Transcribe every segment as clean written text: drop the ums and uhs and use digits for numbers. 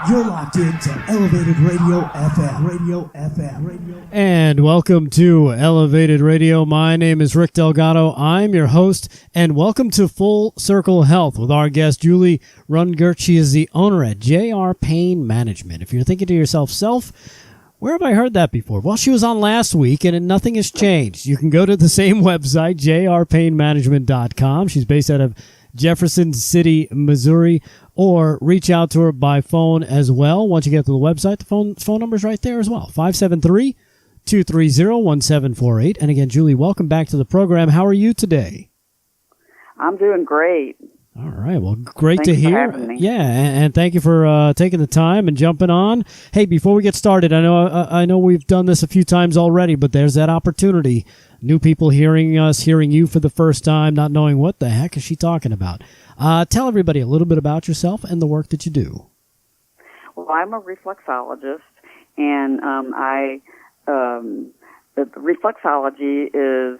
You're locked into Elevated Radio FM. Radio FM. Radio. And welcome to Elevated Radio. My name is Rick Delgado. I'm your host, and welcome to Full Circle Health with our guest, Julie Rungert. She is the owner at JR Pain Management. If you're thinking to yourself, where have I heard that before? Well, she was on last week, and nothing has changed. You can go to the same website, jrpainmanagement.com. She's based out of Jefferson City, Missouri, or reach out to her by phone as well. Once you get to the website, the phone number's right there as well, 573-230-1748. And again, Julie, welcome back to the program. How are you today? I'm doing great. All right. Well, great Thanks to hear. for having me. Yeah, and thank you for taking the time and jumping on. Hey, before we get started, I know we've done this a few times already, but there's that opportunity. New people hearing us, hearing you for the first time, not knowing what the heck is she talking about. Tell everybody a little bit about yourself and the work that you do. Well, I'm a reflexologist, and the reflexology is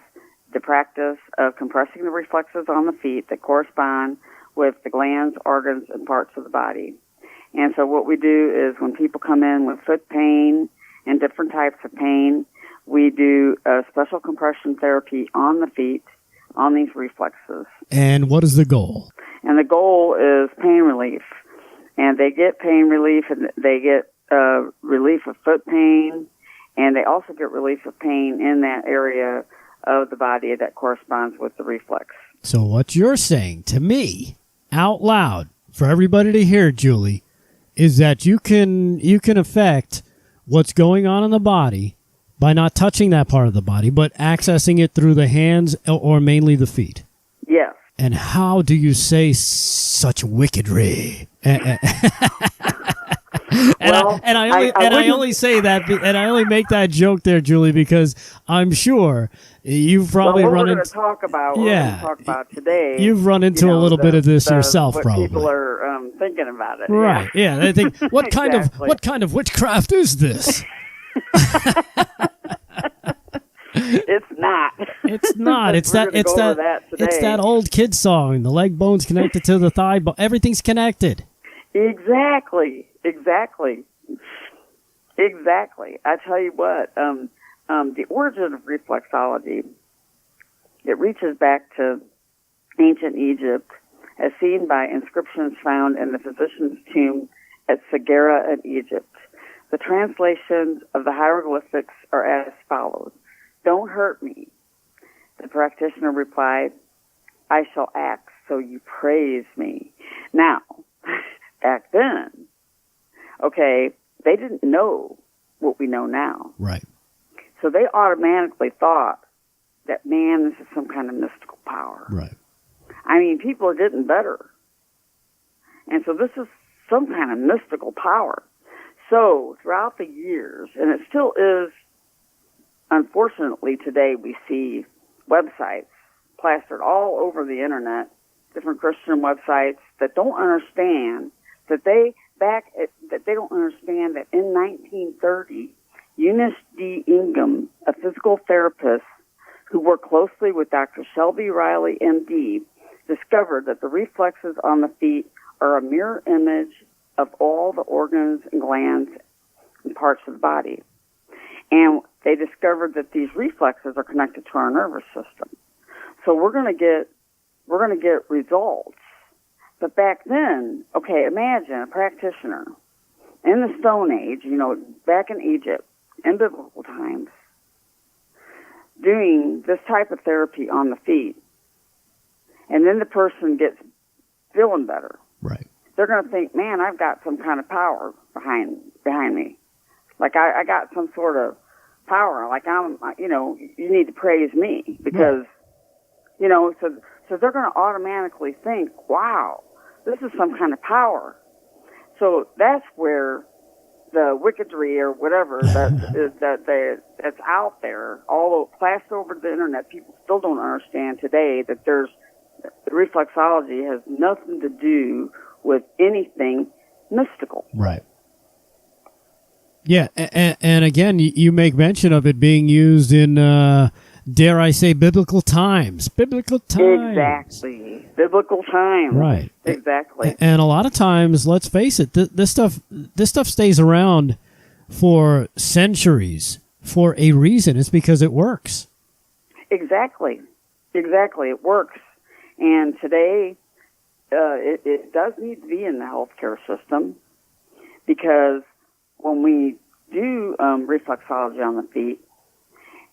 the practice of compressing the reflexes on the feet that correspond with the glands, organs, and parts of the body. And so what we do is when people come in with foot pain and different types of pain, we do a special compression therapy on the feet, on these reflexes. And what is the goal? And the goal is pain relief. And they get pain relief, and they get relief of foot pain, and they also get relief of pain in that area of the body that corresponds with the reflex. So what you're saying to me, out loud, for everybody to hear, Julie, is that you can affect what's going on in the body by not touching that part of the body, but accessing it through the hands or mainly the feet. Yes. And how do you say such wickedry? I only say that, and I only make that joke there, Julie, because I'm sure you've probably run into. What we're going to talk about today. You've run into a little bit of this yourself, what probably. People are thinking about it, right? Yeah, they think, what kind of witchcraft is this? It's not. It's not. It's that old kid song. The leg bone's connected to the thigh bone. Everything's connected. Exactly. I tell you what, the origin of reflexology, it reaches back to ancient Egypt, as seen by inscriptions found in the physician's tomb at Saqqara in Egypt. The translations of the hieroglyphics are as follows. "Don't hurt me." The practitioner replied, "I shall act so you praise me." Now, back then, okay, they didn't know what we know now. Right. So they automatically thought that, man, this is some kind of mystical power. Right. I mean, people are getting better. And so this is some kind of mystical power. So throughout the years, and it still is, unfortunately today, we see websites plastered all over the internet, different Christian websites that don't understand that they don't understand that in 1930, Eunice D. Ingham, a physical therapist who worked closely with Dr. Shelby Riley, M.D., discovered that the reflexes on the feet are a mirror image of all the organs and glands and parts of the body. And they discovered that these reflexes are connected to our nervous system. So we're going to get results. But back then, okay, imagine a practitioner in the Stone Age, back in Egypt, in biblical times, doing this type of therapy on the feet. And then the person gets feeling better. Right. They're going to think, man, I've got some kind of power behind me. Like I got some sort of power. Like you need to praise me because, so they're going to automatically think, wow, this is some kind of power. So that's where the wickedry or whatever that's out there, although plastered over the internet, people still don't understand today that reflexology has nothing to do with anything mystical. Right. Yeah, and again, you make mention of it being used in dare I say, biblical times. Biblical times. Exactly. Biblical times. Right. Exactly. And a lot of times, let's face it, this stuff stays around for centuries for a reason. It's because it works. Exactly. Exactly. It works. And today, it does need to be in the healthcare system, because when we do reflexology on the feet,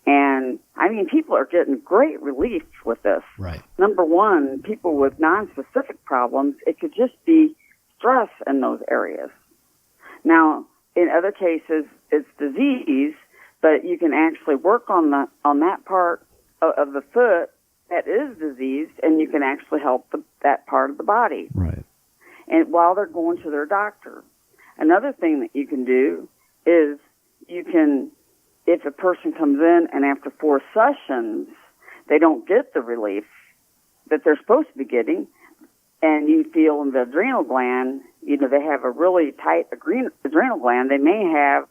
and I mean, people are getting great relief with this. Right. Number one, people with non-specific problems, it could just be stress in those areas. Now, in other cases, it's disease, but you can actually work on that part of the foot that is diseased, and you can actually help that part of the body. Right. And while they're going to their doctor. Another thing that you can do is you can, if a person comes in and after 4 sessions they don't get the relief that they're supposed to be getting, and you feel in the adrenal gland, they have a really tight adrenal gland, they may have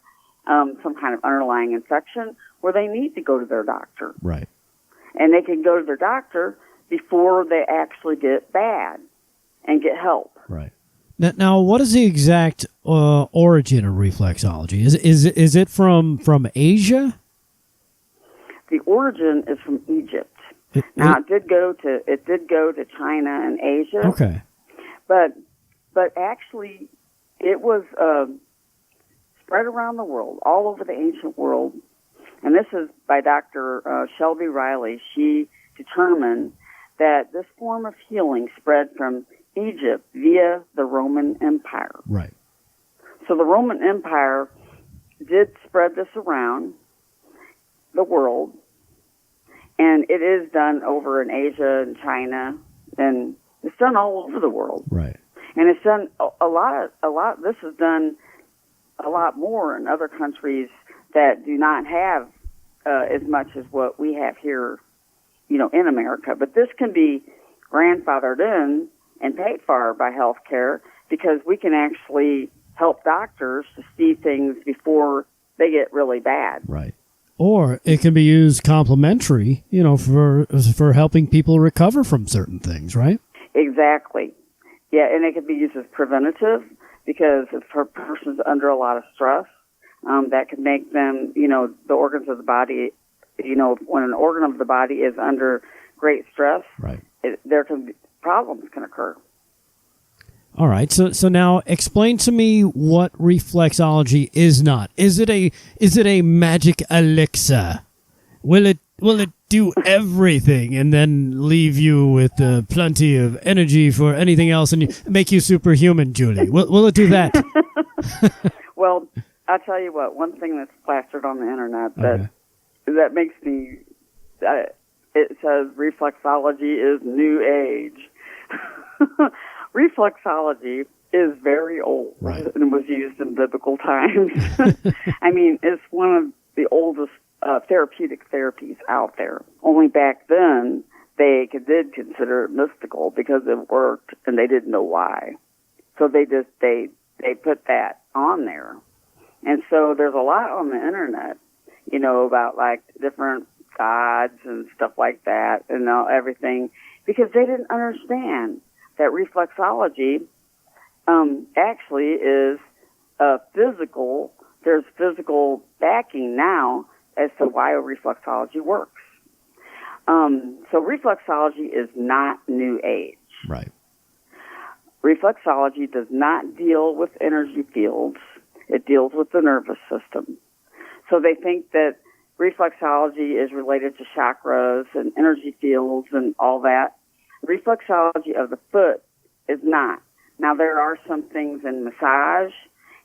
some kind of underlying infection where they need to go to their doctor. Right. And they can go to their doctor before they actually get bad and get help. Right. Now, what is the exact origin of reflexology? Is it from Asia? The origin is from Egypt. It did go to China and Asia. Okay. But actually, it was spread around the world, all over the ancient world. And this is by Dr. Shelby Riley. She determined that this form of healing spread from Egypt via the Roman Empire. Right. So the Roman Empire did spread this around the world, and it is done over in Asia and China, and it's done all over the world. Right. And it's done a lot. This is done a lot more in other countries that do not have as much as what we have here, in America. But this can be grandfathered in and paid for by healthcare, because we can actually help doctors to see things before they get really bad. Right. Or it can be used complementary, for helping people recover from certain things, right? Exactly. Yeah, and it can be used as preventative, because if a person's under a lot of stress, that can make them, the organs of the body, when an organ of the body is under great stress, right, problems can occur. All right. So now explain to me what reflexology is not. Is it a magic elixir? Will it do everything and then leave you with plenty of energy for anything else and make you superhuman, Julie? Will it do that? Well, I'll tell you what. One thing that's plastered on the internet that makes me it says reflexology is new age. Reflexology is very old, right, and was used in biblical times. I mean, it's one of the oldest therapeutic therapies out there. Only back then, they did consider it mystical because it worked, and they didn't know why. So they put that on there. And so there's a lot on the internet, about like different gods and stuff like that, and everything, because they didn't understand that reflexology actually is physical. There's physical backing now as to why reflexology works. So reflexology is not new age. Right. Reflexology does not deal with energy fields. It deals with the nervous system. So they think that reflexology is related to chakras and energy fields and all that. Reflexology of the foot is not. Now, there are some things in massage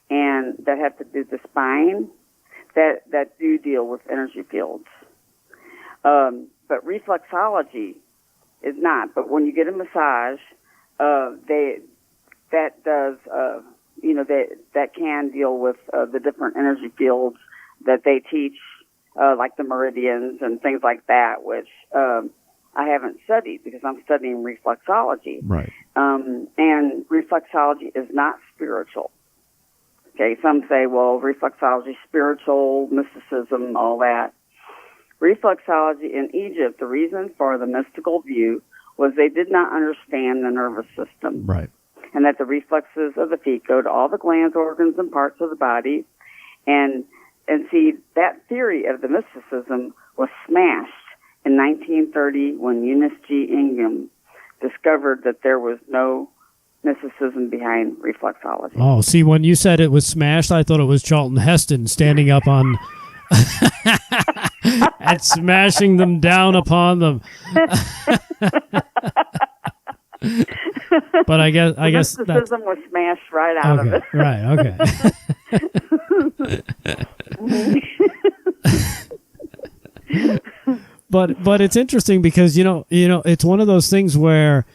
and that have to do with the spine that do deal with energy fields. But reflexology is not. But when you get a massage, that can deal with the different energy fields that they teach, like the meridians and things like that, which I haven't studied because I'm studying reflexology. Right. And reflexology is not spiritual. Okay, some say, well, reflexology is spiritual, mysticism, all that. reflexology in Egypt, the reason for the mystical view was they did not understand the nervous system. Right. And that the reflexes of the feet go to all the glands, organs, and parts of the body. And see, that theory of the mysticism was smashed in 1930 when Eunice G. Ingham discovered that there was no mysticism behind reflexology. Oh, see, when you said it was smashed, I thought it was Charlton Heston standing up on and smashing them down upon them. But I guess mysticism that's, was smashed right out of it. Right, okay. But it's interesting because you know it's one of those things where,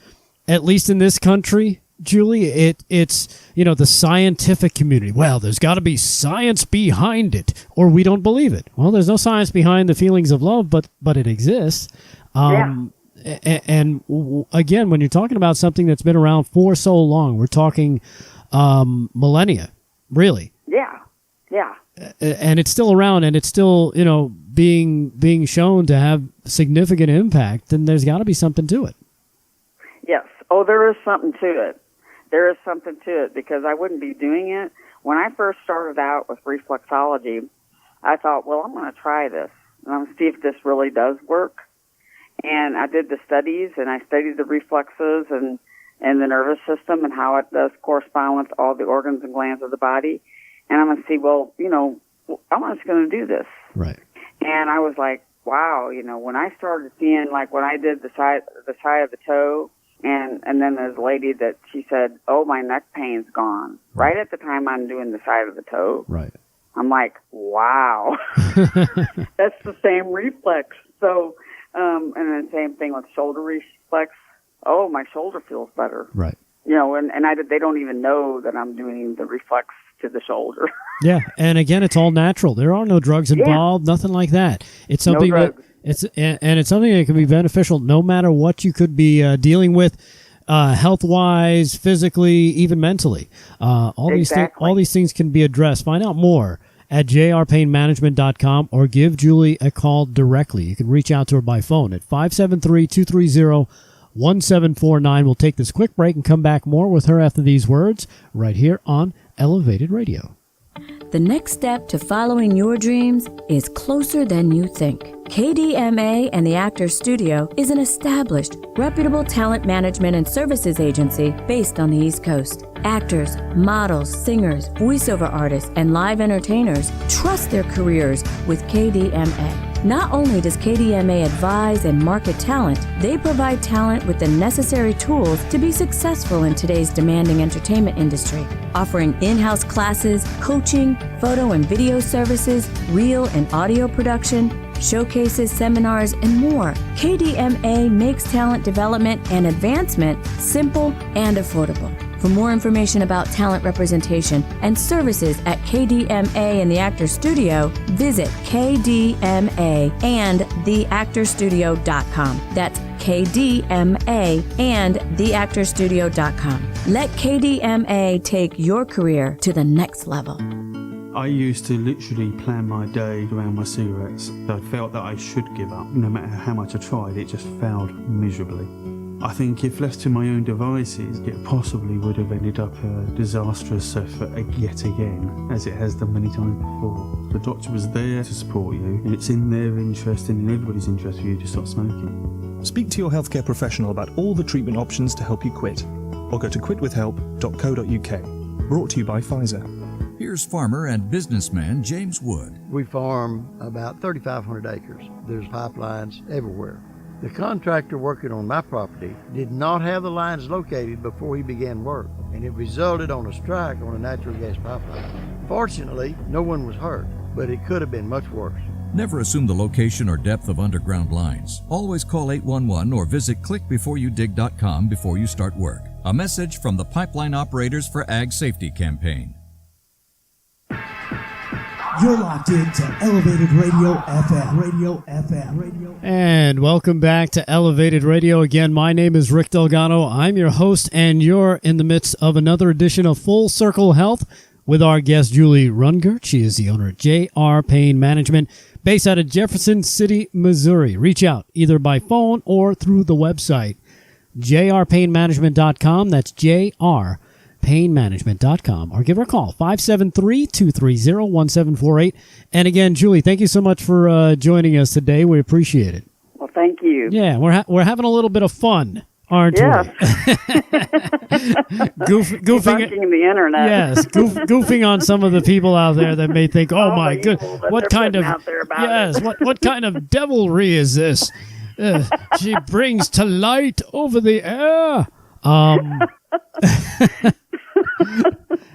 at least in this country, Julie, it's the scientific community. Well, there's got to be science behind it, or we don't believe it. Well, there's no science behind the feelings of love, but it exists. And again, when you're talking about something that's been around for so long, we're talking millennia, really. Yeah. And it's still around, and it's still being shown to have significant impact. Then there's got to be something to it. Yes. Oh, there is something to it. There is something to it, because I wouldn't be doing it. When I first started out with reflexology, I thought, well, I'm going to try this. And I'm going to see if this really does work. And I did the studies, and I studied the reflexes and the nervous system and how it does correspond with all the organs and glands of the body. And I'm going to see, well, I'm just going to do this. Right. And I was like, wow, when I started seeing, like when I did the side of the toe, and then there's a lady that she said, oh, my neck pain's gone. Right at the time I'm doing the side of the toe. Right. I'm like, wow, that's the same reflex. So, and then same thing with shoulder reflex. Oh, my shoulder feels better. Right. They don't even know that I'm doing the reflex to the shoulder. Yeah, and again, it's all natural. There are no drugs involved, nothing like that. It's something it's something that can be beneficial no matter what you could be dealing with, health-wise, physically, even mentally. All these things can be addressed. Find out more at jrpainmanagement.com or give Julie a call directly. You can reach out to her by phone at 573-230-1749. We'll take this quick break and come back more with her after these words right here on Elevated Radio. The next step to following your dreams is closer than you think. KDMA and the Actors Studio is an established, reputable talent management and services agency based on the East Coast. Actors, models, singers, voiceover artists, and live entertainers trust their careers with KDMA. Not only does KDMA advise and market talent, they provide talent with the necessary tools to be successful in today's demanding entertainment industry, offering in-house classes, coaching, photo and video services, reel and audio production, showcases, seminars, and more. KDMA makes talent development and advancement simple and affordable. For more information about talent representation and services at KDMA and the Actors Studio, visit KDMA-and-theactorstudio.com. That's KDMA-and-theactorstudio.com. Let KDMA take your career to the next level. I used to literally plan my day around my cigarettes. I felt that I should give up. No matter how much I tried, it just failed miserably. I think if left to my own devices, it possibly would have ended up a disastrous effort yet again, as it has done many times before. The doctor was there to support you, and it's in their interest and in everybody's interest for you to stop smoking. Speak to your healthcare professional about all the treatment options to help you quit, or go to quitwithhelp.co.uk. Brought to you by Pfizer. Here's farmer and businessman James Wood. We farm about 3,500 acres. There's pipelines everywhere. The contractor working on my property did not have the lines located before he began work, and it resulted on a strike on a natural gas pipeline. Fortunately, no one was hurt, but it could have been much worse. Never assume the location or depth of underground lines. Always call 811 or visit clickbeforeyoudig.com before you start work. A message from the Pipeline Operators for Ag Safety campaign. You're locked into Elevated Radio FM. Radio FM. Radio. And welcome back to Elevated Radio. Again, my name is Rick Delgado. I'm your host, and you're in the midst of another edition of Full Circle Health with our guest, Julie Rungert. She is the owner of JR Pain Management, based out of Jefferson City, Missouri. Reach out either by phone or through the website, jrpainmanagement.com. That's jrpainmanagement.com. Or give her a call, 573-230-1748. And again, Julie, thank you so much for joining us today. We appreciate it. Well, thank you. Yeah, we're having a little bit of fun, aren't Yes. we? Goofing Debunking the internet. Yes, goofing on some of the people out there that may think, "Oh All my the good, evil that what they're kind of putting out there about yes, it." what kind of devilry is this? She brings to light over the air."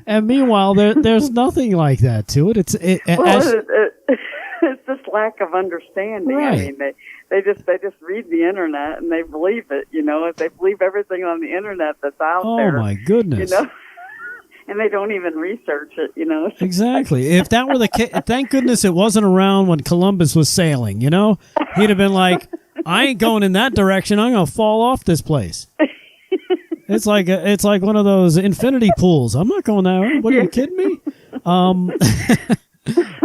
And meanwhile, there's nothing like that to it. It's just lack of understanding. Right. I mean, they just read the internet and they believe it. You know, they believe everything on the internet that's out there. oh my goodness. You know, and they don't even research it. You know. Exactly. If that were the case, thank goodness it wasn't around when Columbus was sailing. You know, he'd have been like, "I ain't going in that direction. I'm gonna fall off this place." It's like one of those infinity pools. I'm not going that way. What, are you kidding me?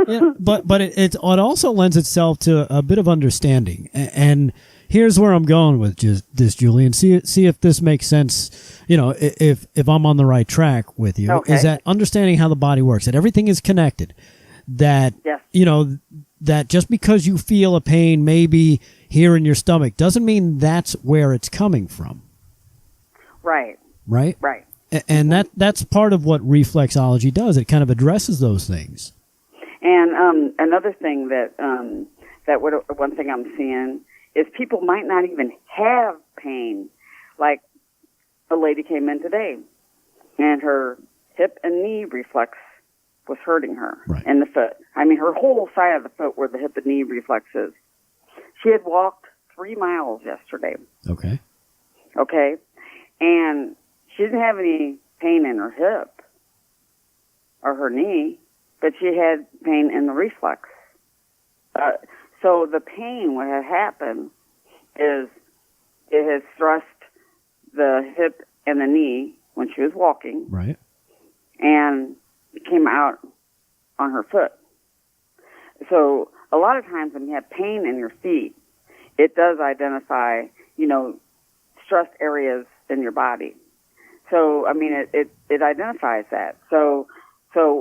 Yeah, but it also lends itself to a bit of understanding. And here's where I'm going with this, Julie, and see if this makes sense. You know, if I'm on the right track with you, Okay. is that understanding how the body works, that everything is connected. That Yes. you know that just because you feel a pain maybe here in your stomach doesn't mean that's where it's coming from. Right. Right? Right. And that's part of what reflexology does. It kind of addresses those things. And another thing one thing I'm seeing is people might not even have pain. Like a lady came in today, and her hip and knee reflex was hurting her in the foot. I mean, her whole side of the foot where the hip and knee reflex is. She had walked 3 miles yesterday. Okay. Okay. And she didn't have any pain in her hip or her knee, but she had pain in the reflex. So the pain, what had happened is it has thrust the hip and the knee when she was walking. Right. And it came out on her foot. So a lot of times when you have pain in your feet, it does identify, stressed areas in your body. So, I mean, it identifies that. So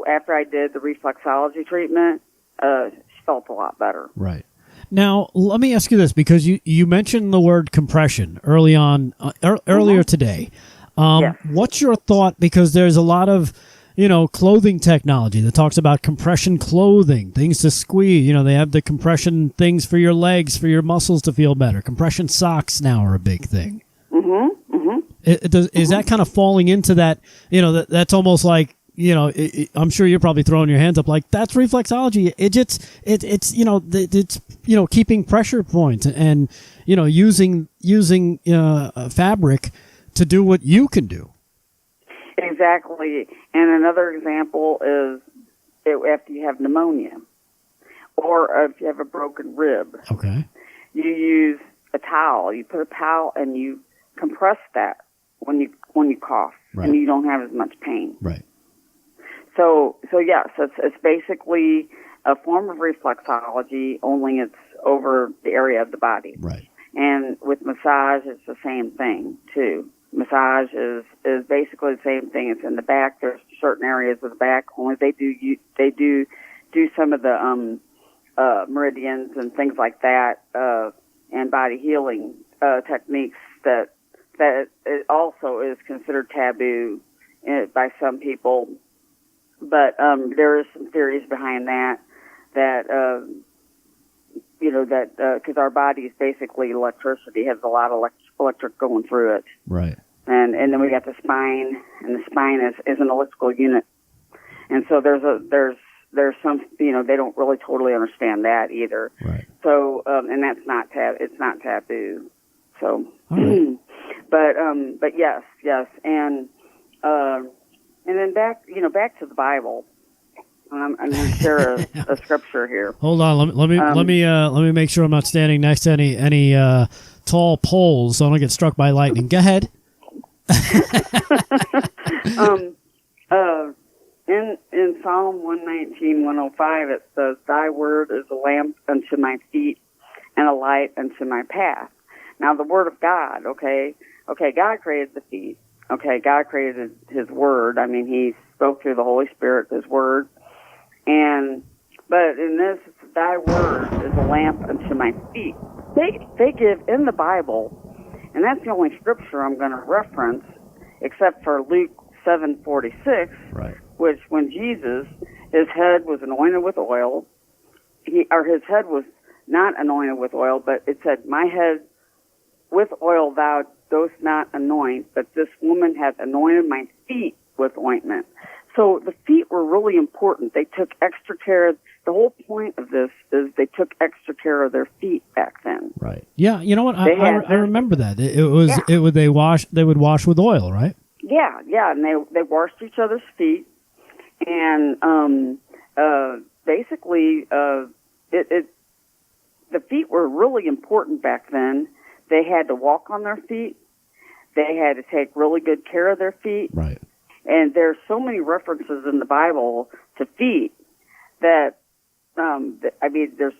after I did the reflexology treatment, she felt a lot better. Right. Now, let me ask you this, because you mentioned the word compression earlier today. Yes. What's your thought? Because there's a lot of, clothing technology that talks about compression clothing, things to squeeze. They have the compression things for your legs, for your muscles to feel better. Compression socks now are a big thing. Mm-hmm. Mm-hmm. Is that kind of falling into that? That's almost like, I'm sure you're probably throwing your hands up like that's reflexology. It's keeping pressure points and using fabric to do what you can do. Exactly. And another example is after you have pneumonia or if you have a broken rib. Okay. You use a towel. You put a towel and you compress that when you cough, right. and you don't have as much pain. Right. So yes, it's basically a form of reflexology, only it's over the area of the body. Right. And with massage, it's the same thing too. Massage is basically the same thing. It's in the back. There's certain areas of the back. Only they do some of the meridians and things like that, and body healing techniques that it also is considered taboo by some people. But there is some theories behind that because our body is basically electricity, has a lot of electric going through it. Right. And then we got the spine, and the spine is an electrical unit. And so there's some, they don't really totally understand that either. Right. So, and that's not it's not taboo. So, right. but yes. And then back to the Bible. I'm going to share a scripture here. Hold on, let me make sure I'm not standing next to any tall poles so I don't get struck by lightning. Go ahead. in Psalm 119:105, it says, "Thy word is a lamp unto my feet and a light unto my path." Now, the word of God, okay, God created the feet. Okay, God created His word. I mean, He spoke through the Holy Spirit, His word. But in this, thy word is a lamp unto my feet. They give in the Bible, and that's the only scripture I'm going to reference, except for Luke 7:46, Right. which when Jesus, his head was anointed with oil, his head was not anointed with oil, but it said, "My head with oil thou dost not anoint, but this woman hath anointed my feet with ointment." So the feet were really important. They took extra care. The whole point of this is they took extra care of their feet back then. Right. Yeah. You know what? They I had- remember that. They would wash with oil, right? Yeah, and they washed each other's feet, and basically, the feet were really important back then. They had to walk on their feet. They had to take really good care of their feet. Right. And there's so many references in the Bible to feet that, there's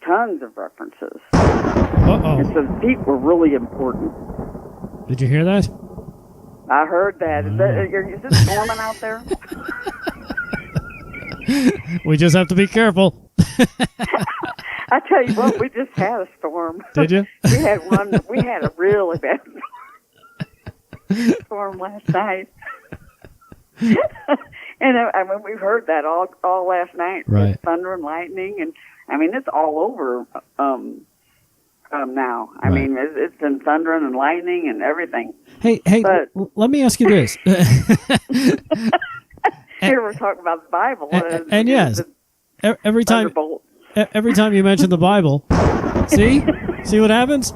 tons of references. Uh-oh. And so the feet were really important. Did you hear that? I heard that. Is it storming out there? We just have to be careful. I tell you what, we just had a storm. Did you? We had a really bad storm last night. And we've heard that all last night. Right. Thunder and lightning, and it's all over now. I Right. mean, it's been thundering and lightning and everything. Hey, But- let me ask you this. Here we're talking about the Bible. And yes, every time Thunderbolt. every time you mention the Bible, see what happens?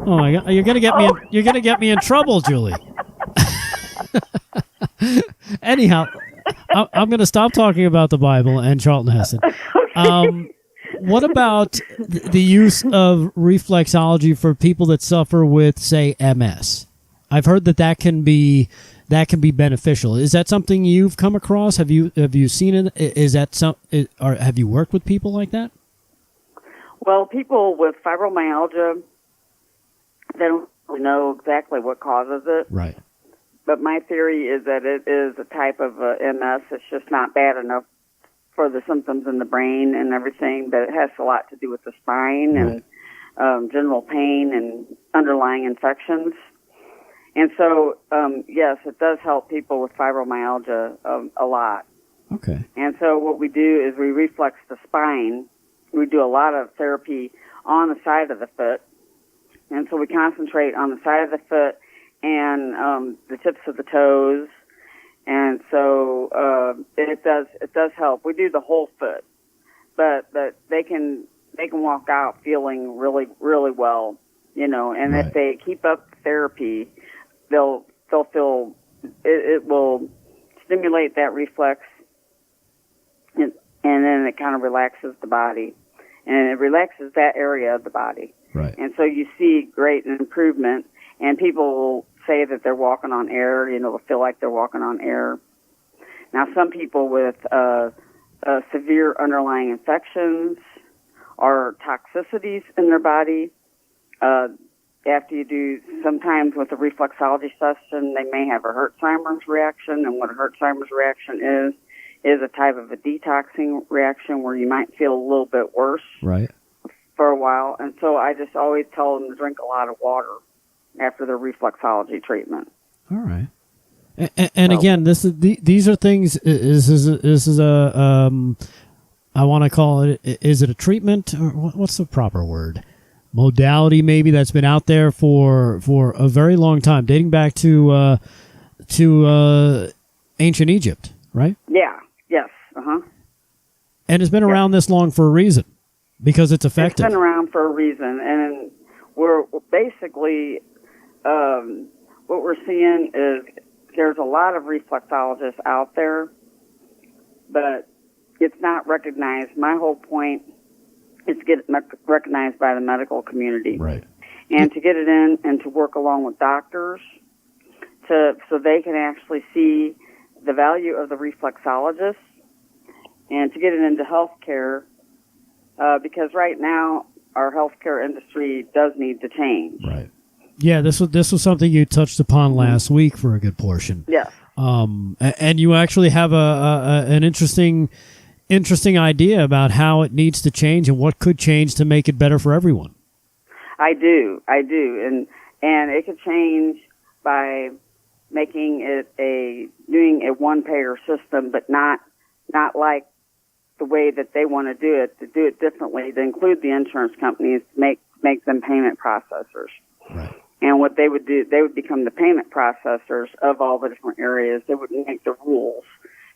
Oh my God, you're gonna get me in trouble, Julie. Anyhow, I'm going to stop talking about the Bible and Charlton Heston. What about the use of reflexology for people that suffer with, say, MS? I've heard that can be beneficial. Is that something you've come across? Have you seen it? Is that or have you worked with people like that? Well, people with fibromyalgia, they don't really know exactly what causes it. Right. But my theory is that it is a type of MS. It's just not bad enough for the symptoms in the brain and everything, but it has a lot to do with the spine and general pain and underlying infections. And so, yes, it does help people with fibromyalgia a lot. Okay. And so what we do is we reflex the spine. We do a lot of therapy on the side of the foot. And so we concentrate on the side of the foot and the tips of the toes, and so it does help. We do the whole foot, but they can walk out feeling really, really well, And Right. if they keep up the therapy, they'll feel it will stimulate that reflex, and then it kind of relaxes the body, and it relaxes that area of the body, Right. and so you see great improvement. And people will say that they're walking on air, they'll feel like they're walking on air. Now, some people with severe underlying infections or toxicities in their body, after you do, sometimes with a reflexology session, they may have a Herxheimer's reaction. And what a Herxheimer's reaction is a type of a detoxing reaction where you might feel a little bit worse Right. for a while. And so I just always tell them to drink a lot of water after their reflexology treatment. All right. And again, these are things. This is a I want to call it. Is it a treatment or what's the proper word? Modality maybe that's been out there for a very long time, dating back to ancient Egypt, right? Yeah. Yes. And it's been around this long for a reason, because it's effective. It's been around for a reason, and we're basically what we're seeing is there's a lot of reflexologists out there, but it's not recognized. My whole point is to get it recognized by the medical community. Right. And to get it in and to work along with doctors so they can actually see the value of the reflexologist and to get it into healthcare, because right now our healthcare industry does need to change. Right. Yeah, this was something you touched upon last week for a good portion. Yes. And you actually have an interesting idea about how it needs to change and what could change to make it better for everyone. I do, and it could change by making it doing a one-payer system, but not like the way that they want to do it differently, to include the insurance companies, make them payment processors. Right. And what they would do, they would become the payment processors of all the different areas. They would make the rules.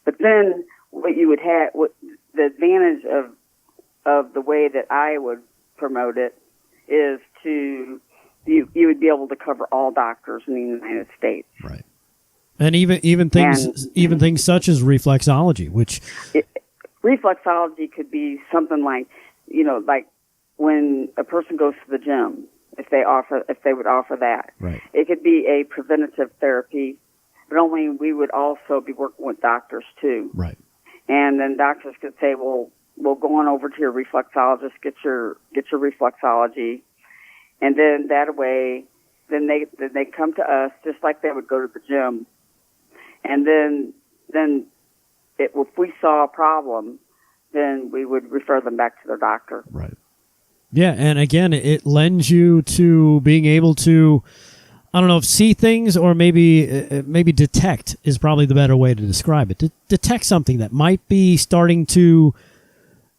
But then what you would have, the advantage of the way that I would promote it is you would be able to cover all doctors in the United States. Right. And even things such as reflexology, which reflexology could be something like, like when a person goes to the gym, if they would offer that. Right. It could be a preventative therapy, but only we would also be working with doctors too. Right. And then doctors could say, well, we'll go on over to your reflexologist, get your reflexology, and then that way, then they come to us just like they would go to the gym, and then if we saw a problem, then we would refer them back to their doctor. Right. Yeah, and again, it lends you to being able to, I don't know if see things or maybe detect is probably the better way to describe it. Detect something that might be starting to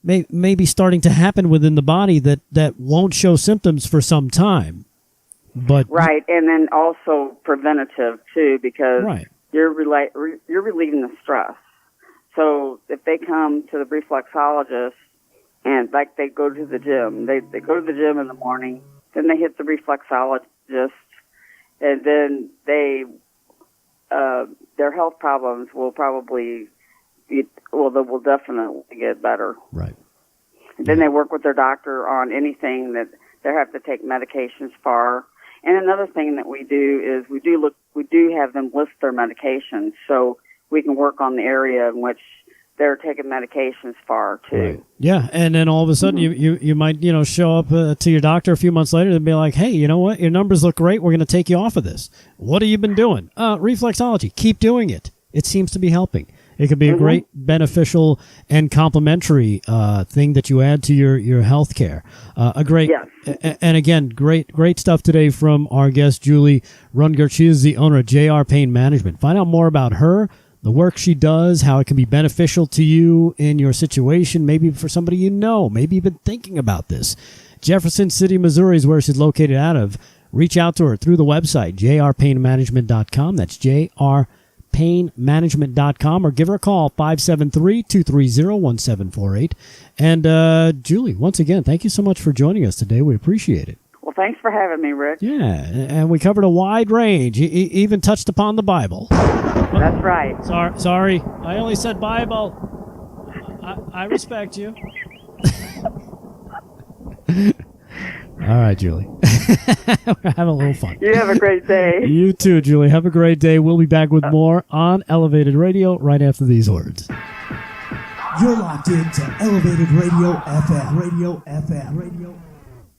happen within the body that won't show symptoms for some time. But right, and then also preventative too, because right. you're relieving the stress. So if they come to the reflexologist and like they go to the gym, they go to the gym in the morning, then they hit the reflexologist, and then their health problems will probably they will definitely get better. Right. And then they work with their doctor on anything that they have to take medications for. And another thing that we do is we do have them list their medications, so we can work on the area in which they're taking medications for too. Right. Yeah, and then all of a sudden you might show up to your doctor a few months later and be like, hey, you know what? Your numbers look great. We're going to take you off of this. What have you been doing? Reflexology. Keep doing it. It seems to be helping. It could be a great beneficial and complementary thing that you add to your health care. And again, great stuff today from our guest, Julie Rungert. She is the owner of JR Pain Management. Find out more about her, the work she does, how it can be beneficial to you in your situation, maybe for somebody maybe you've been thinking about this. Jefferson City, Missouri is where she's located out of. Reach out to her through the website, jrpainmanagement.com. That's jrpainmanagement.com, or give her a call, 573-230-1748. And Julie, once again, thank you so much for joining us today. We appreciate it. Well, thanks for having me, Rick. Yeah, and we covered a wide range, even touched upon the Bible. That's right. Sorry, I only said Bible. I respect you. All right, Julie. We're having a little fun. You have a great day. You too, Julie. Have a great day. We'll be back with more on Elevated Radio right after these words. You're locked into Elevated Radio FM. Radio FM. Radio.